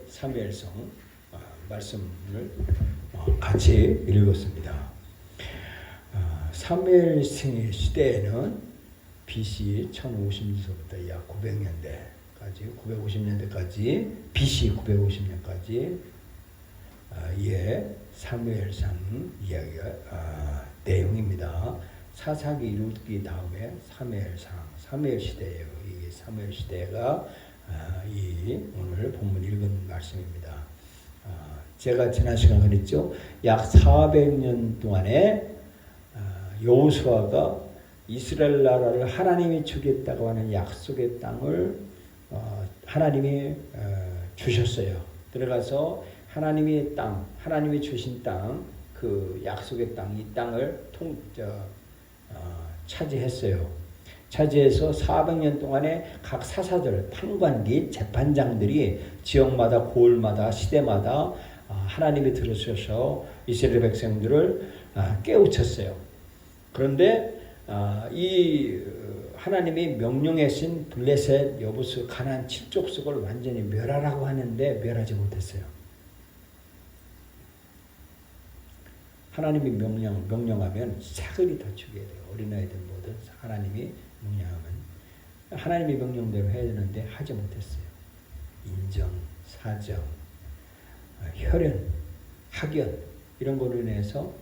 사무엘상 말씀을 같이 읽었습니다. 사무엘상의 시대에는 BC 1050년서부터 약 900년대까지 950년대까지 BC 950년까지 사무엘상 이야기가 내용입니다. 사사기 이루기 다음에 사무엘 시대예요. 이 사무엘 시대가 오늘 본문 읽은 말씀입니다. 제가 지난 시간 그랬죠. 약 400년 동안에 여호수아가 이스라엘 나라를 하나님이 주겠다고 하는 약속의 땅을 하나님이 주셨어요. 들어가서 하나님이 주신 땅, 그 약속의 땅, 이 땅을 차지했어요. 차지해서 400년 동안에 각 사사들, 판관기, 재판장들이 지역마다, 고을마다, 시대마다 하나님이 들으셔서 이스라엘 백성들을 깨우쳤어요. 그런데 이 하나님이 명령하신 블레셋, 여부스, 가나안 7족속을 완전히 멸하라고 하는데 멸하지 못했어요. 하나님이 명령하면 사글이 다 죽여야 돼요. 어린아이들 모두 하나님이 명령하면 하나님이 명령대로 해야 되는데 하지 못했어요. 인정, 사정, 혈연, 학연 이런 거로 인해서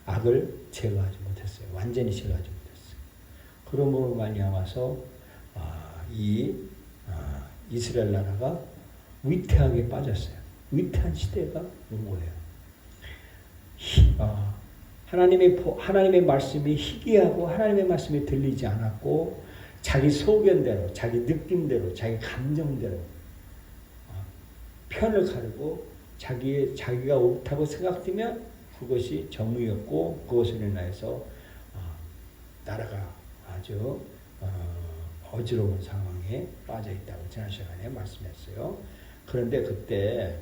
악을 제거하지 못했어요. 완전히 제거하지 못했어요. 그러므로 말미암아서 이스라엘 나라가 위태하게 빠졌어요. 위태한 시대가 온 거예요. 하나님의 말씀이 희귀하고 하나님의 말씀이 들리지 않았고 자기 소견대로, 자기 느낌대로, 자기 감정대로 편을 가르고 자기가 옳다고 생각되면 그것이 정의였고 그것으로 인해서 나라가 아주 어지러운 상황에 빠져 있다고 지난 시간에 말씀했어요. 그런데 그때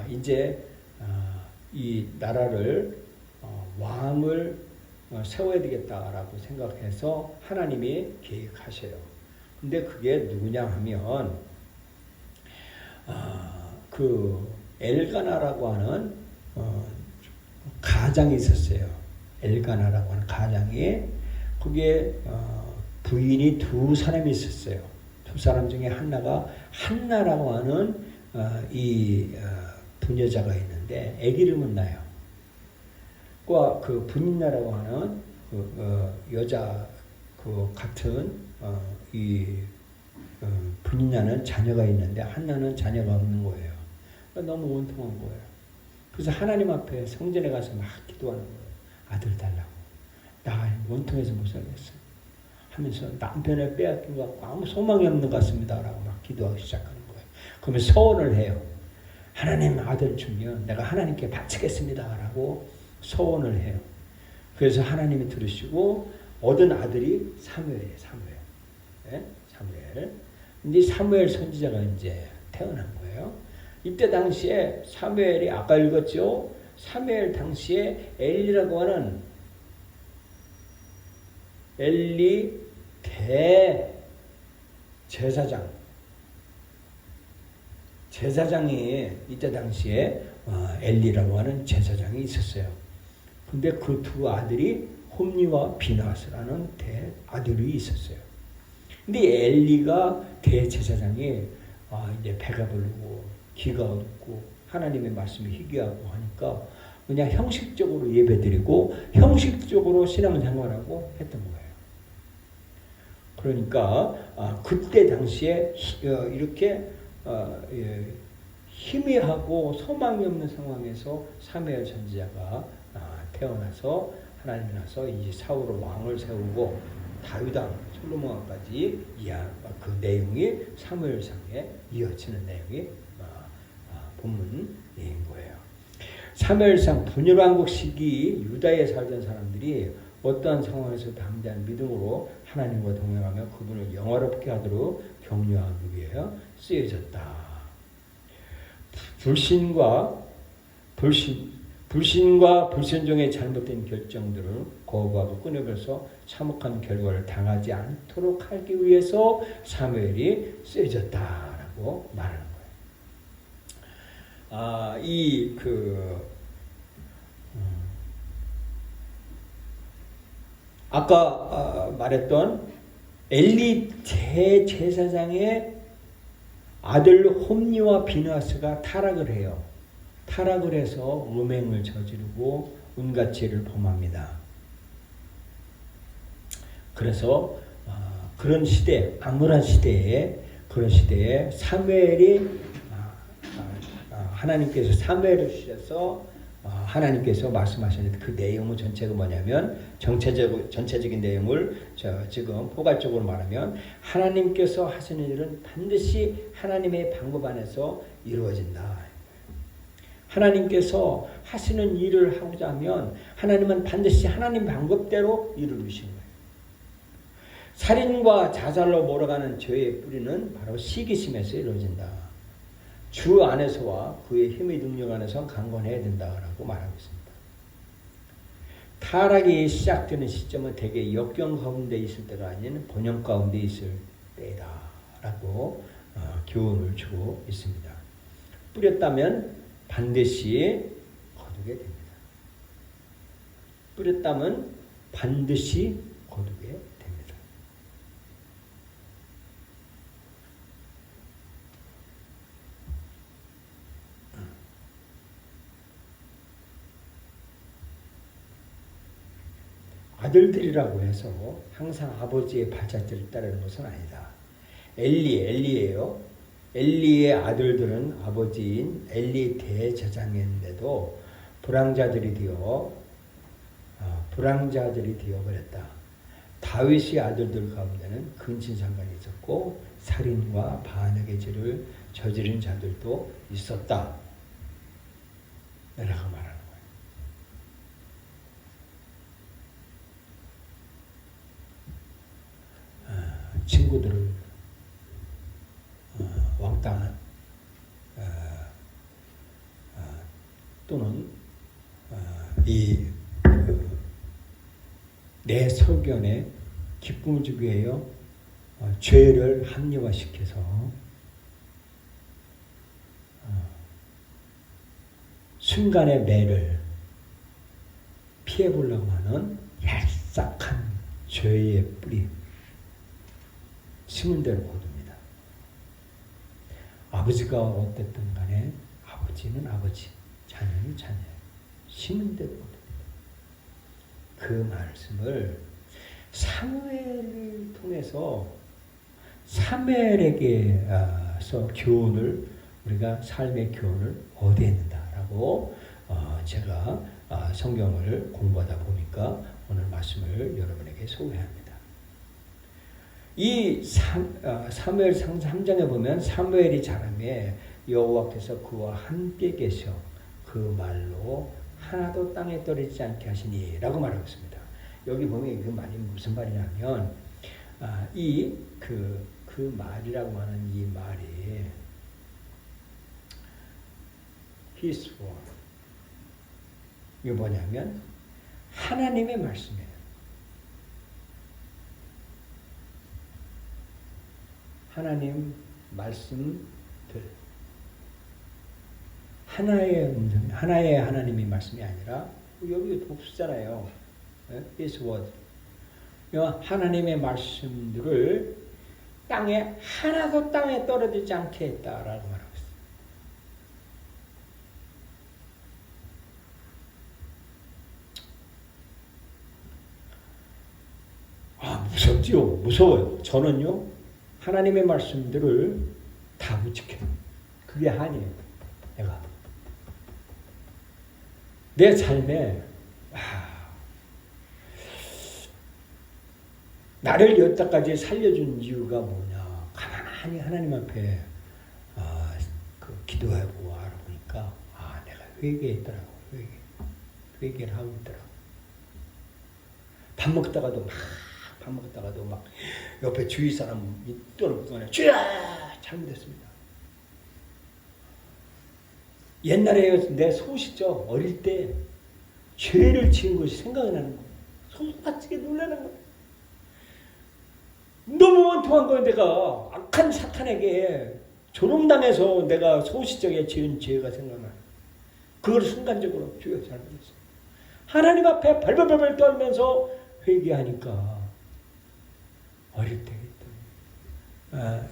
이제 이 나라를 왕을 세워야 되겠다라고 생각해서 하나님이 계획하셔요. 근데 그게 누구냐 하면 그 엘가나라고 하는 가장이 있었어요. 엘가나라고 하는 가장이 그게 부인이 두 사람이 있었어요. 두 사람 중에 하나가 한나라고 하는 부녀자가 있는데 애기 이름은 나요. 그 분인나라고 하는 여자 같은 분인나는 자녀가 있는데 한나는 자녀가 없는 거예요. 너무 원통한 거예요. 그래서 하나님 앞에 성전에 가서 막 기도하는 거예요. 아들 달라고. 나 원통해서 못 살겠어. 하면서 남편을 빼앗긴 것 같고 아무 소망이 없는 것 같습니다. 라고 막 기도하기 시작하는 거예요. 그러면 서원을 해요. 하나님 아들 주면 내가 하나님께 바치겠습니다. 라고 서원을 해요. 그래서 하나님이 들으시고 얻은 아들이 사무엘이에요. 사무엘. 근데 사무엘 선지자가 이제 태어난 거예요. 이때 당시에 사무엘이 아까 읽었죠. 사무엘 당시에 엘리라고 하는 엘리 제사장이 이때 당시에 엘리라고 하는 제사장이 있었어요. 근데 그 두 아들이 홈리와 비나스라는 아들이 있었어요. 근데 엘리가 대제사장이 이제 배가 부르고 기가 어둡고 하나님의 말씀이 희귀하고 하니까 그냥 형식적으로 예배드리고 형식적으로 신앙생활하고 했던 거예요. 그러니까 그때 당시에 이렇게 희미하고 소망이 없는 상황에서 사무엘 선지자가 태어나서 하나님이 나서 이제 사울을 왕을 세우고 다윗왕 솔로몬까지 그 내용이 사무엘상에 이어지는 내용이 본문인 거예요. 사무엘상 분열왕국 시기 유다에 살던 사람들이 어떠한 상황에서 담대한 믿음으로 하나님과 동행하며 그분을 영화롭게 하도록 격려하기 위해 쓰여졌다. 불신과 불순종의 잘못된 결정들을 거부하고 끊어버려서 참혹한 결과를 당하지 않도록 하기 위해서 사무엘이 쓰여졌다라고 말하는 거예요. 아까 말했던 엘리 대제사장의 아들 홈리와 비느하스가 타락을 해요. 타락을 해서 음행을 저지르고 온갖 죄를 범합니다. 그래서 그런 시대, 암울한 시대에 그런 시대에 사무엘이 하나님께서 사무엘을 주셔서 하나님께서 말씀하시는 그 내용은 전체가 뭐냐면 전체적인 내용을 지금 포괄적으로 말하면 하나님께서 하시는 일은 반드시 하나님의 방법 안에서 이루어진다. 하나님께서 하시는 일을 하고자 하면 하나님은 반드시 하나님 방법대로 일을 이루신 거예요. 살인과 자살로 몰아가는 죄의 뿌리는 바로 시기심에서 이루어진다. 주 안에서와 그의 힘의 능력 안에서 강건해야 된다라고 말하고 있습니다. 타락이 시작되는 시점은 대개 역경 가운데 있을 때가 아닌 번영 가운데 있을 때다라고 교훈을 주고 있습니다. 뿌렸다면 반드시 거두게 됩니다. 뿌렸다면 반드시 거두게 됩니다. 아들들이라고 해서 항상 아버지의 발자취를 따르는 것은 아니다. 엘리예요. 엘리의 아들들은 아버지인 엘리 대제사장인데도 불황자들이 되어버렸다. 다윗의 아들들 가운데는 근친상간이 있었고 살인과 반역의 죄를 저지른 자들도 있었다. 라고 말합니다. 친구들을 왕따 또는 내 소견에 기쁨을 주기 위하여 죄를 합리화시켜서 순간의 매를 피해보려고 하는 얄싹한 죄의 뿌리 심은 대로 거둡니다. 아버지가 어땠든 간에 아버지는 아버지, 자녀는 자녀. 심은 대로 거둡니다. 그 말씀을 사무엘을 통해서 사무엘에게서 교훈을 우리가 삶의 교훈을 얻어야 된다라고 제가 성경을 공부하다 보니까 오늘 말씀을 여러분에게 소개합니다. 이 사무엘 3장에 보면 사무엘이 자라매 여호와께서 그와 함께 계셔 그 말로 하나도 땅에 떨어지지 않게 하시니 라고 말하고 있습니다. 여기 보면 그 말이 무슨 말이냐면 그 말이라고 하는 이 말이 His word 이게 뭐냐면 하나님의 말씀이에요. 하나님 말씀들 하나의 음성, 하나의 하나님의 말씀이 아니라 여기 복수잖아요. His word. 하나님의 말씀들을 하나도 땅에 떨어지지 않게 했다라고 말하고 있어요. 무섭지요. 무서워요. 저는요. 하나님의 말씀들을 다 못 지켜요. 그게 한이에요. 내 삶에 나를 여기까지 살려준 이유가 뭐냐. 가만히 하나님 앞에 기도하고 알아보니까 내가 회개했더라고. 회개를 하고 있더라고. 밥 먹다가도 막 옆에 주위 사람이 떠는 주야 잘못했습니다. 옛날에 내 소시죠. 어릴 때 죄를 지은 것이 생각이 나는 거예요. 소스같이 놀라는 거예요. 너무 원통한 거예요. 내가 악한 사탄에게 조롱당해서 내가 소시적에 지은 죄가 생각나. 그걸 순간적으로 주여 잘못했어. 하나님 앞에 발발발발 떨면서 회개하니까 어릴 때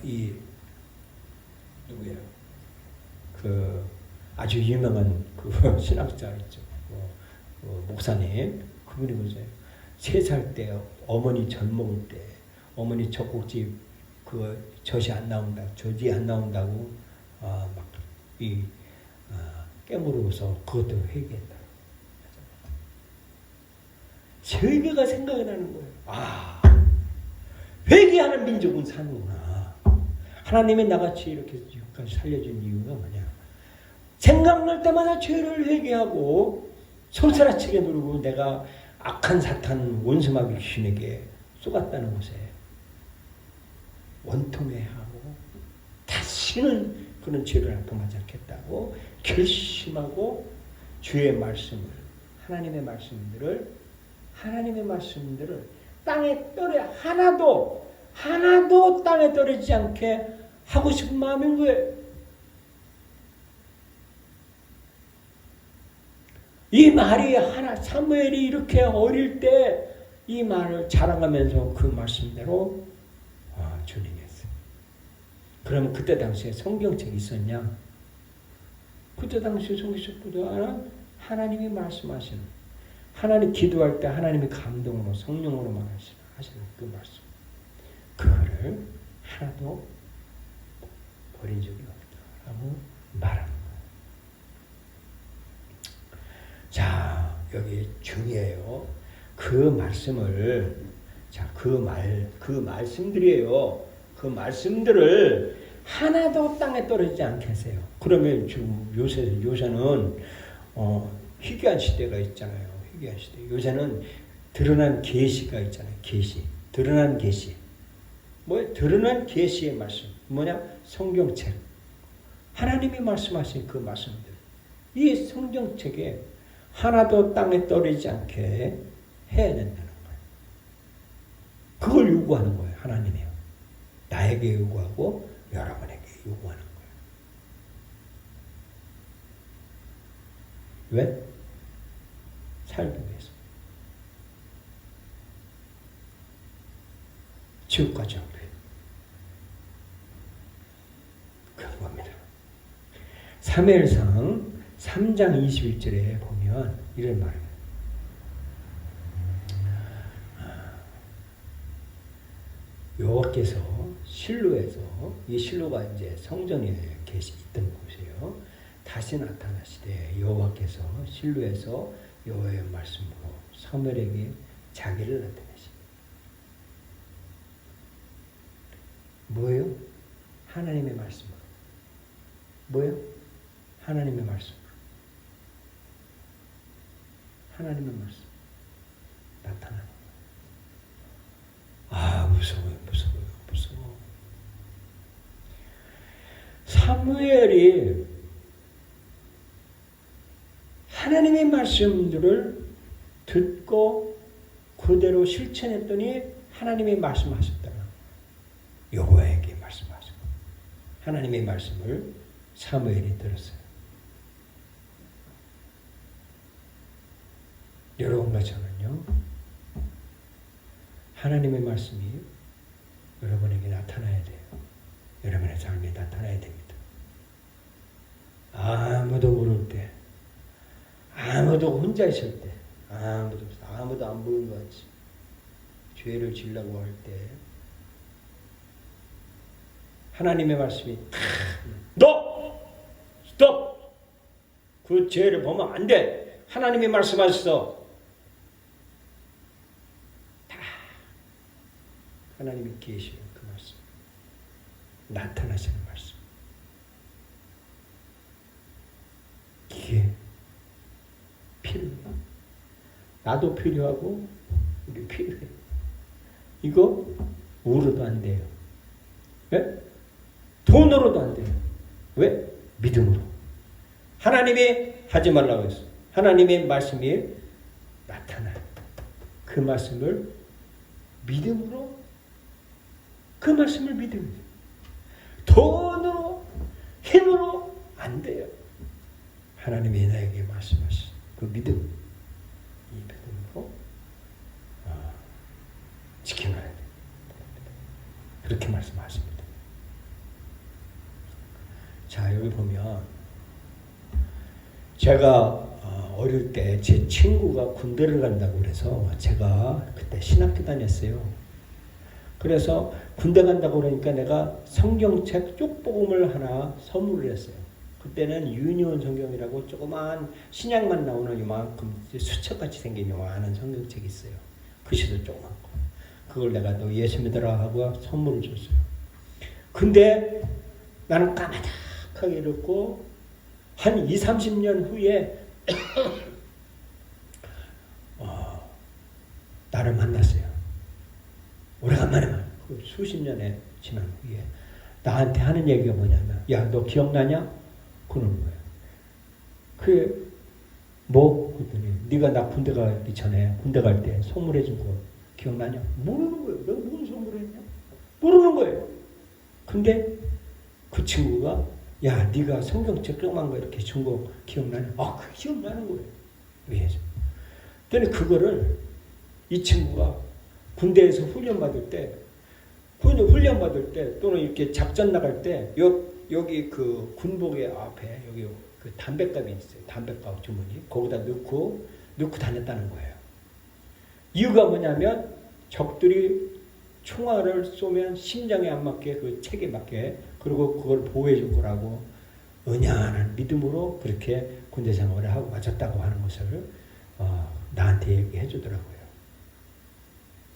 이 누구야? 그 아주 유명한 그 신학자 있죠. 목사님 그분이 보세요. 3살 때 어머니 젖 먹을 때 어머니 젖꼭지 그 젖이 안 나온다, 젖이 안 나온다고 막이 깨물어서 그것도 회개했다. 회개가 생각이 나는 거예요. 아, 회개하는 민족은 사는구나. 하나님이 나같이 이렇게 지금까지 살려준 이유가 뭐냐? 생각날 때마다 죄를 회개하고 손가락치게 누르고 내가 악한 사탄 원수마귀 귀신에게 쏘갔다는 것에 원통해하고 다시는 그런 죄를 범하지 않겠다고 결심하고 주의 말씀을 하나님의 말씀들을 땅에 떨어 하나도 땅에 떨어지지 않게 하고 싶은 마음인 거예요. 이 말이 사무엘이 이렇게 어릴 때 이 말을 자랑하면서 그 말씀대로 준행했어요. 그럼 그때 당시에 성경책이 있었냐? 그때 당시에 성경책보다는 하나님이 말씀하시는, 하나님 기도할 때 하나님이 감동으로 성령으로만 하시는 그 말씀, 그거를 하나도 버린 적이 없다라고 말합니다. 자, 여기 중요해요. 그 말씀을, 자, 그 말씀들이에요. 그 말씀들을 하나도 땅에 떨어지지 않게 하세요. 그러면 지금 요새는 희귀한 시대가 있잖아요. 희귀한 시대. 요새는 드러난 계시가 있잖아요. 계시. 드러난 계시. 뭐예요? 드러난 계시의 말씀. 뭐냐? 성경책. 하나님이 말씀하신 그 말씀들. 이 성경책에 하나도 땅에 떨어지지 않게 해야 된다는 거예요. 그걸 요구하는 거예요. 하나님이요. 나에게 요구하고 여러분에게 요구하는 거예요. 왜? 살기 위해서. 지옥까지 안 돼. 그런 겁니다. 사무엘상 3장 21절에 보면 이런 말을 해요. 여호와께서 실로에서, 이 실로가 이제 성전에 있던 곳이에요. 다시 나타나시되 여호와께서 실로에서 여호와의 말씀으로 사무엘에게 자기를 나타내십니다. 뭐예요? 하나님의 말씀으로. 뭐예요? 하나님의 말씀으로. 하나님의 말씀. 나타나는 거예요. 아, 무서워요. 사무엘이 하나님의 말씀들을 듣고 그대로 실천했더니 하나님이 말씀하셨다가 여호와에게 말씀하셨고, 하나님의 말씀을 사무엘이 들었어요. 여러분과 저는요, 하나님의 말씀이 여러분에게 나타나야 돼요. 여러분의 삶에 나타나야 됩니다. 아무도 모를 때, 아무도 혼자 있을 때, 아무도 안 보이는 것 같이 죄를 지으려고 할 때 하나님의 말씀이 너! 스톱! 그 죄를 보면 안 돼! 하나님이 말씀하셨어. 다 하나님이 계시는 그 말씀, 나타나시는 말씀, 이게 필요해요. 나도 필요하고 우리 필요해요. 이거 우로도 안 돼요. 왜? 돈으로도 안 돼요. 왜? 믿음으로. 하나님이 하지 말라고 했어요. 하나님의 말씀이 나타나요. 그 말씀을 믿음으로, 그 말씀을 믿음으로. 돈으로 힘으로 안 돼요. 하나님이 나에게 말씀하신 그 믿음, 이 믿음으로 지켜놔야 돼요. 그렇게 말씀하십니다. 자, 여기 보면 제가 어릴 때 제 친구가 군대를 간다고 그래서 제가 그때 신학교 다녔어요. 그래서 군대 간다고 그러니까 내가 성경책 쪽복음을 하나 선물을 했어요. 그때는 유니온 성경이라고 조그만 신약만 나오는 이만큼 수첩같이 생긴 요만한 성경책이 있어요. 글씨도 조그맣고. 그걸 내가 너 예수 믿어라 하고 선물을 줬어요. 근데 나는 까마득하게 읽고 한 20, 30년 후에 나를 만났어요. 오래간만에 그 수십 년에 지난 후에 나한테 하는 얘기가 뭐냐면, 야, 너 기억나냐? 그러는 거예요. 그게 뭐? 그랬더니 네가 나 군대 가기 전에 군대 갈 때 선물해 준 거 기억나냐? 모르는 거예요. 내가 무슨 선물했냐? 모르는 거예요. 근데 그 친구가 야, 네가 성경책 조그만 거 이렇게 준 거 기억나냐? 아, 그 기억나는 거예요. 왜? 그랬더니 그거를 이 친구가 군대에서 훈련 받을 때 또는 이렇게 작전 나갈 때 여기 그 군복의 앞에 여기 그 담뱃갑이 있어요. 담뱃갑 주머니 거기다 넣고 다녔다는 거예요. 이유가 뭐냐면 적들이 총알을 쏘면 심장에 안 맞게 그 책에 맞게 그리고 그걸 보호해 줄 거라고 은연한 믿음으로 그렇게 군대 생활을 하고 마쳤다고 하는 것을 나한테 얘기해 주더라고요.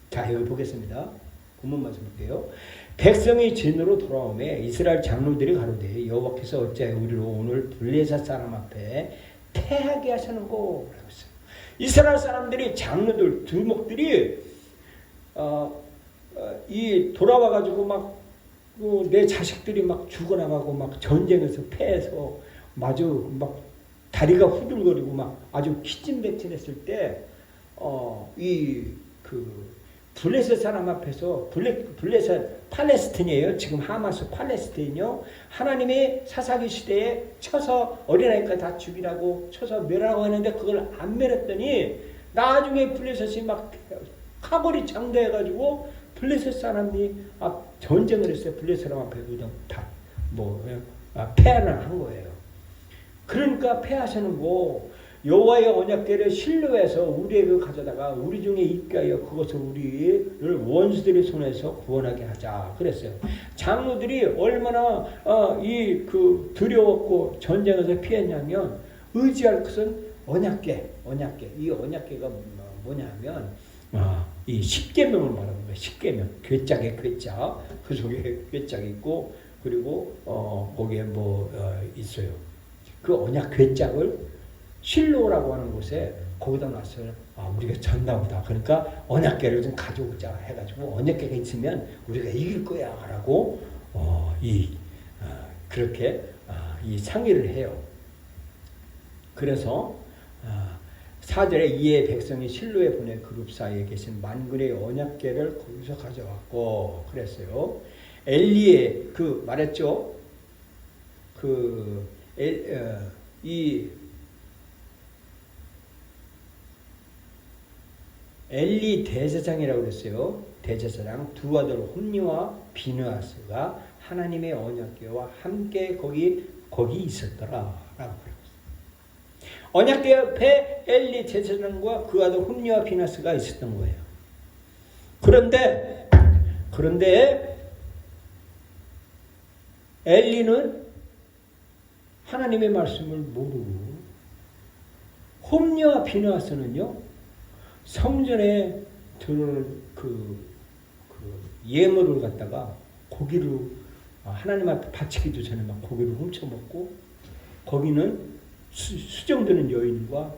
자, 여기 보겠습니다. 본문 말씀 볼게요. 백성이 진으로 돌아오매 이스라엘 장로들이 가로되 여호와께서 어찌하여 우리를 오늘 블레셋 사람 앞에 패하게 하시는고 라고 했어요. 이스라엘 사람들이 장로들 두목들이 이 돌아와가지고 막 내 자식들이 막 죽어나가고 막 전쟁에서 패해서 마주 막 다리가 후들거리고 막 아주 기진백진했을 때 이 그 블레셋 사람 앞에서 블레셋 팔레스틴이에요. 지금 하마스 팔레스틴이요. 하나님이 사사기 시대에 쳐서 어린아이까지 다 죽이라고 쳐서 멸하라고 하는데 그걸 안 멸했더니 나중에 블레셋이 막 카골이 장대해가지고 블레셋 사람이 전쟁을 했어요. 블레셋 사람 앞에 그냥 다 패하는 한 거예요. 그러니까 패하시는 거 여호와의 언약궤를 실로해서 우리에게 가져다가 우리 중에 있게 하여 그것을 우리를 원수들의 손에서 구원하게 하자 그랬어요. 장로들이 얼마나 두려웠고 전쟁에서 피했냐면 의지할 것은 언약궤. 이 언약궤가 뭐냐면 이 십계명을 말하는 거예요. 십계명. 괴짝에 괴짝. 그 속에 괴짝이 있고 그리고 거기에 있어요. 그 언약 괴짝을 실로라고 하는 곳에 거기다 놨어요. 우리가 졌나 보다. 그러니까 언약궤를 좀 가져오자 해가지고 언약궤가 있으면 우리가 이길 거야 라고 그렇게 이 상의를 해요. 그래서 4절에 이에 백성이 실로에 보내 그룹 사이에 계신 만군의 언약궤를 거기서 가져왔고 그랬어요. 엘리의 말했죠. 엘리 대제사장이라고 그랬어요. 대제사장 두 아들 홈니와 비느하스가 하나님의 언약궤와 함께 거기 있었더라라고 그랬어요. 언약궤 옆에 엘리 제사장과 그 아들 홈니와 비느하스가 있었던 거예요. 그런데 엘리는 하나님의 말씀을 모르고 홈니와 비느하스는요 성전에 들어올 그 예물을 갖다가 고기를 하나님 앞에 바치기도 전에 막 고기를 훔쳐 먹고 거기는 수정되는 여인과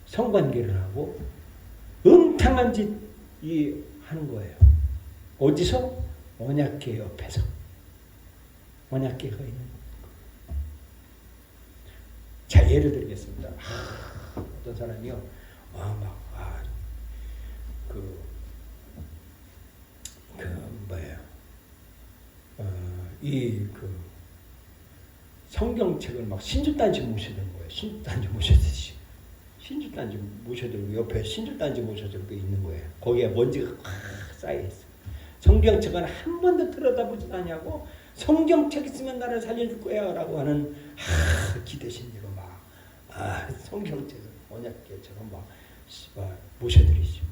성관계를 하고 음탕한 짓 하는 거예요. 어디서? 언약궤 옆에서. 언약궤가 있는 거. 자, 예를 들겠습니다. 어떤 사람이요. 성경책을 막 신주단지 모셔드는 거예요. 신주단지 모셔드듯이. 신주단지 모셔들고 옆에 신주단지 모셔들고 있는 거예요. 거기에 먼지가 꽉 쌓여있어요. 성경책은 한 번도 들여다보지도 않냐고 성경책 있으면 나를 살려줄 거야 라고 하는 기대심으로 막 성경책을 언약계처럼 막 모셔드리죠.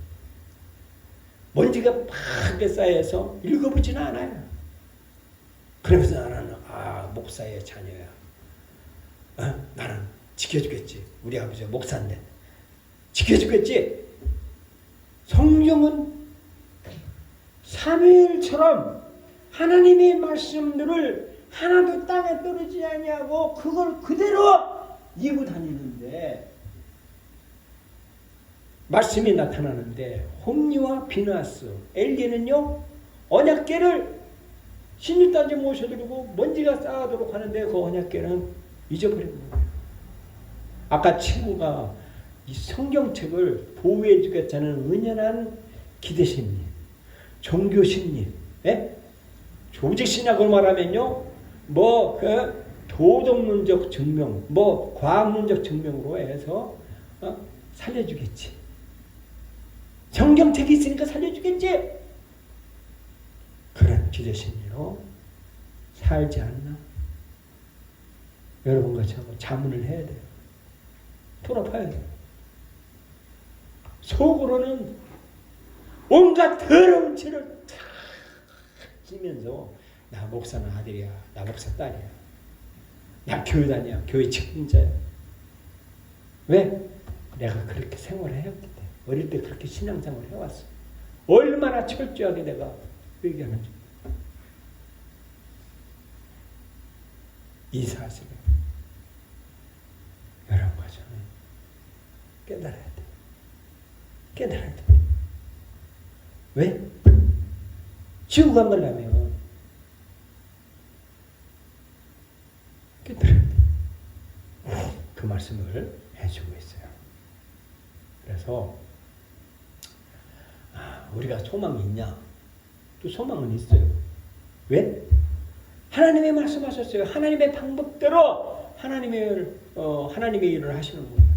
먼지가 팍하게 쌓여서 읽어보지는 않아요. 그러면서 나는 목사의 자녀야. 나는 지켜주겠지. 우리 아버지가 목사인데 지켜주겠지. 성경은 사무엘처럼 하나님의 말씀들을 하나도 땅에 떨어지지 아니하고 그걸 그대로 이고 다니는데 말씀이 나타나는데 홈리와 비나스 엘리는요 언약궤를 신유단지 모셔드리고 먼지가 쌓아도록 하는데 그 언약궤는 잊어버린 거예요. 아까 친구가 이 성경책을 보호해 주겠다는 은연한 기대심님, 종교심님, 조직신학을 말하면요, 도덕론적 증명, 과학론적 증명으로 해서 살려주겠지. 성경책이 있으니까 살려주겠지. 그런 기대심리로 살지 않나? 여러분과 저하고 자문을 해야 돼요. 돌아봐야 돼요. 속으로는 온갖 더러운 죄를 다 지면서 나 목사는 아들이야. 나 목사 딸이야. 나 교회 다녀. 교회 책임자야. 왜? 내가 그렇게 생활을 해왔기 때문에. 어릴 때 그렇게 신앙생활을 해왔어. 얼마나 철저하게 내가 얘기하는지. 이 사실을 여러분과 저는 깨달아야 돼. 깨달아야 돼. 왜? 지옥 안 가려면 깨달아야 돼. 그 말씀을 해주고 있어요. 그래서 우리가 소망이 있냐? 또 소망은 있어요. 왜? 하나님의 말씀하셨어요. 하나님의 방법대로 하나님의 일을 하시는 거예요.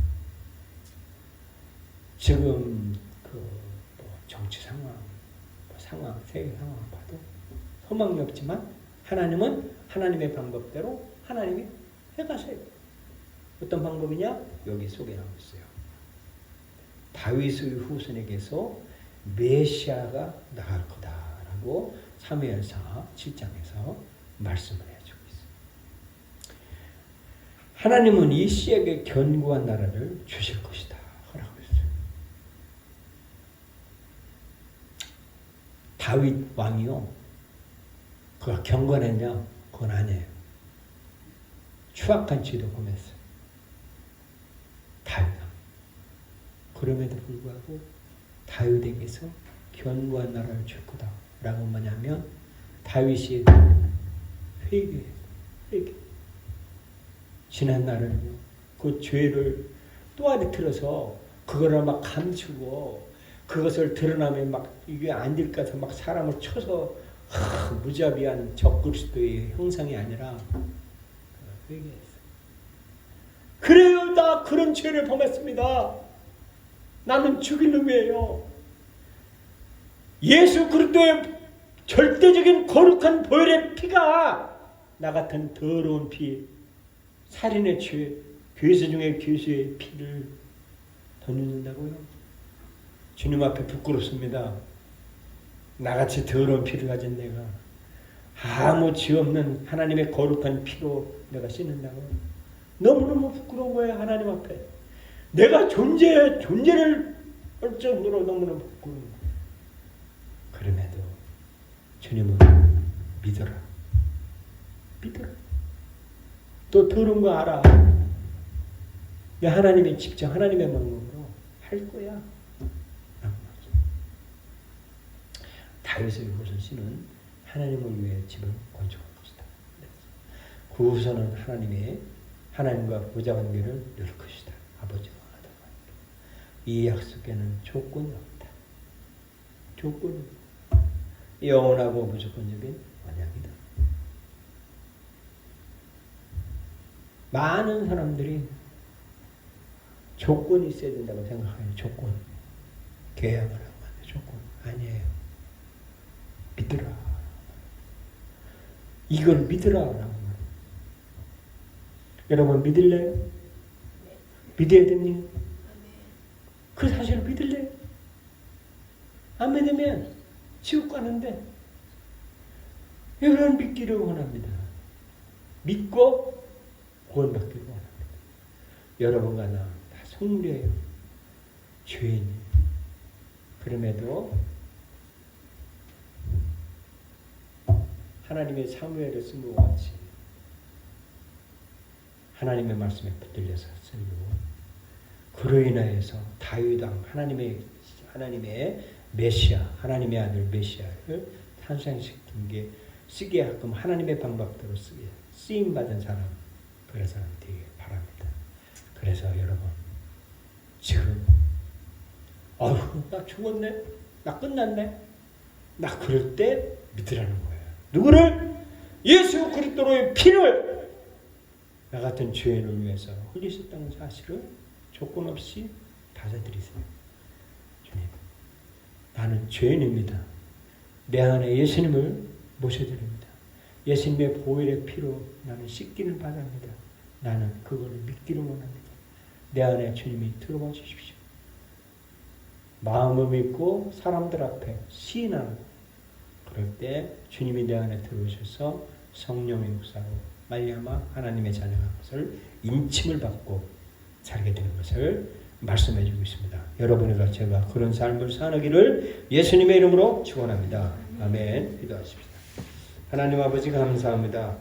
지금 정치 상황, 세계 상황 봐도 소망이 없지만 하나님은 하나님의 방법대로 하나님이 해가세요. 어떤 방법이냐? 여기 소개하고 있어요. 다윗의 후손에게서 메시아가 나갈 거다라고 사무엘상 7장에서 말씀을 해주고 있어요. 하나님은 이 씨에게 견고한 나라를 주실 것이다 하라고 했어요. 다윗 왕이요, 그가 경건했냐? 그건 아니에요. 추악한 죄도 범했어요. 다윗 왕. 그럼에도 불구하고 다윗에게서 견고한 나라를 줄 거다 라고 뭐냐면 다윗이 회개. 지난 날은요, 그 죄를 또아리 틀어서 그거를 막 감추고 그것을 드러나면 막 이게 안 될 것 같아서 막 사람을 쳐서 무자비한 적그리스도의 형상이 아니라 회개했어요. 그래요, 나 그런 죄를 범했습니다. 나는 죽일 놈이에요. 예수 그리스도의 절대적인 거룩한 보혈의 피가 나 같은 더러운 피, 살인의 죄, 괴수 중에 괴수의 피를 던져준다고요? 주님 앞에 부끄럽습니다. 나같이 더러운 피를 가진 내가 아무 죄 없는 하나님의 거룩한 피로 내가 씻는다고요? 너무너무 부끄러운 거예요. 하나님 앞에 내가 존재를 할 정도로 너무너무 부끄러운 거예요. 그럼에도 주님은 믿어라. 또 더러운 거 알아. 하나님의 직접 하나님의 방법으로 할 거야. 다윗의 후손씨는 하나님을 위해 집을 건축할 것이다. 그 후손은 하나님과 보좌관계를 누릴 것이다. 아버지와 아들과. 이 약속에는 조건이 없다. 조건이 없다. 영원하고 무조건적인 언약이다. 많은 사람들이 조건이 있어야 된다고 생각해요. 조건. 계약을 하고 하는 조건. 아니에요. 믿으라. 이걸 믿으라라고 말해요. 여러분 믿을래요? 믿어야 됩니까? 그 사실을 믿을래요? 안 믿으면 지옥 가는데 여러분 믿기를 원합니다. 믿고 구원받기를 원합니다. 여러분과 나 다 성물이에요. 죄인이에요. 그럼에도 하나님의 사무엘을 쓴 것 같이 하나님의 말씀에 붙들려서 쓰고 그로 인하여서 다윗 왕 하나님의 메시아 하나님의 아들 메시아를 탄생시킨 게 쓰게 하끔 하나님의 방법대로 쓰임 받은 사람 그런 사람 되길 바랍니다. 그래서 여러분 지금 나 죽었네, 나 끝났네, 나 그럴 때 믿으라는 거예요. 누구를? 예수 그리스도의 피를 나 같은 죄인을 위해서 흘리셨다는 사실을 조건 없이 받아들이세요. 주님, 나는 죄인입니다. 내 안에 예수님을 모셔드립니다. 예수님의 보혈의 피로 나는 씻기를 바랍니다. 나는 그걸 믿기를 원합니다. 내 안에 주님이 들어와 주십시오. 마음을 믿고 사람들 앞에 시인하는 그럴 때 주님이 내 안에 들어오셔서 성령의 역사로 말미암아 하나님의 자녀가 것을 인침을 받고 살게 되는 것을 말씀해 주고 있습니다. 여러분과 제가 그런 삶을 사는기를 예수님의 이름으로 축원합니다. 아멘. 기도하십시다. 하나님 아버지 감사합니다.